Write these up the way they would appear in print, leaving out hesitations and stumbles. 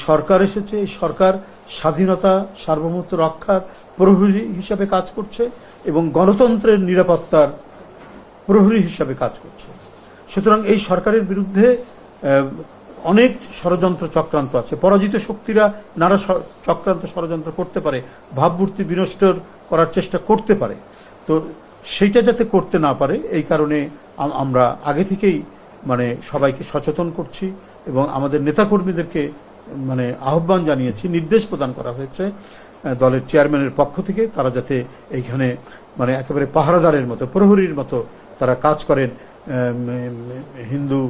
সরকার এসেছে, এই সরকার স্বাধীনতা সার্বভৌমত্ব রক্ষার প্রহরী হিসাবে কাজ করছে এবং গণতন্ত্রের নিরাপত্তার প্রহরী হিসাবে কাজ করছে। সুতরাং এই সরকারের বিরুদ্ধে অনেক ষড়যন্ত্র চক্রান্ত আছে। পরাজিত শক্তিরা নানা চক্রান্ত ষড়যন্ত্র করতে পারে, ভাবমূর্তি বিনষ্ট করার চেষ্টা করতে পারে। তো সেইটা যাতে করতে না পারে এই কারণে আমরা আগে থেকেই সবাইকে সচেতন করছি এবং আমাদের নেতাকর্মীদেরকে আহ্বান জানিয়েছি, নির্দেশ প্রদান করা হয়েছে দলের চেয়ারম্যানের পক্ষ থেকে, তারা যাতে এইখানে একেবারে পাহারাদারের মতো, প্রহরীর মতো তারা কাজ করেন, হিন্দু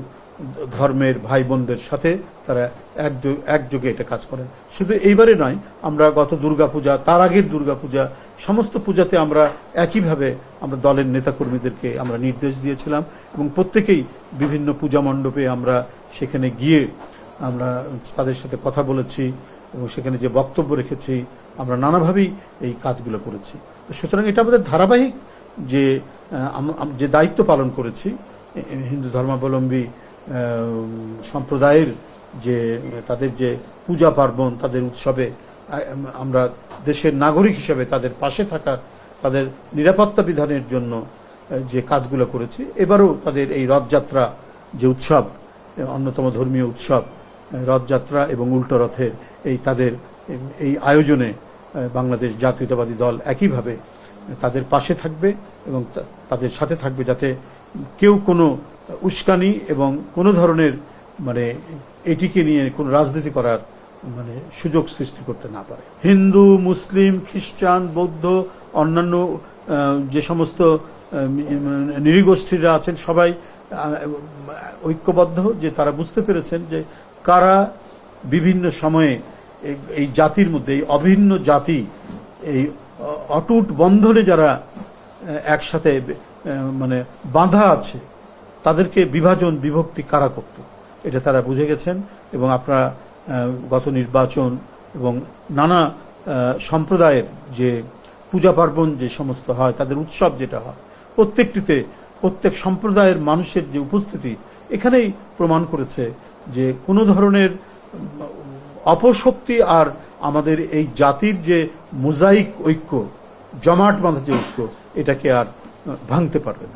ধর্মের ভাই বোনদের সাথে তারা একযোগে এটা কাজ করেন। শুধু এইবারে নয়, আমরা গত দুর্গাপূজা, তার আগের দুর্গাপূজা, সমস্ত পূজাতে আমরা একইভাবে আমরা দলের নেতাকর্মীদেরকে আমরা নির্দেশ দিয়েছিলাম এবং প্রত্যেকেই বিভিন্ন পূজা মণ্ডপে আমরা সেখানে গিয়ে আমরা তাদের সাথে কথা বলেছি এবং সেখানে যে বক্তব্য রেখেছি, আমরা নানাভাবেই এই কাজগুলো করেছি। সুতরাং এটা আমাদের ধারাবাহিক যে দায়িত্ব পালন করেছি হিন্দু ধর্মাবলম্বী সম্প্রদায়ের, যে তাদের যে পূজা পার্বণ, তাদের উৎসবে আমরা দেশের নাগরিক হিসেবে তাদের পাশে থাকা, তাদের নিরাপত্তা বিধানের জন্য যে কাজগুলো করেছি। এবারও তাদের এই রথযাত্রা যে উৎসব, অন্যতম ধর্মীয় উৎসব রথযাত্রা এবং উল্টো রথের তাদের এই আয়োজনে বাংলাদেশ জাতীয়তাবাদী দল একইভাবে তাদের পাশে থাকবে এবং তাদের সাথে থাকবে, যাতে কেউ কোনো উস্কানি এবং কোনো ধরনের এটিকে নিয়ে কোনো রাজনীতি করার সুযোগ সৃষ্টি করতে না পারে। হিন্দু, মুসলিম, খ্রিস্টান, বৌদ্ধ, অন্যান্য যে সমস্ত নৃগোষ্ঠীরা আছেন সবাই ঐক্যবদ্ধ, যে তারা বুঝতে পেরেছেন যে কারা বিভিন্ন সময়ে এই জাতির মধ্যে, এই অভিন্ন জাতি, এই অটুট বন্ধনে যারা একসাথে বাঁধা আছে, তাদেরকে বিভাজন বিভক্তি কারা করত, এটা তারা বুঝে গেছেন। এবং আপনারা গত নির্বাচন এবং নানা সম্প্রদায়ের যে পূজা পার্বণ যে সমস্ত হয়, তাদের উৎসব যেটা হয়, প্রত্যেকটিতে প্রত্যেক সম্প্রদায়ের মানুষের যে উপস্থিতি এখানেই প্রমাণ করেছে যে কোনো ধরনের অপশক্তি আর আমাদের এই জাতির যে মোজাইক ঐক্য, জমাট বাঁধা যে ঐক্য, এটাকে আর ভাঙতে পারবে না।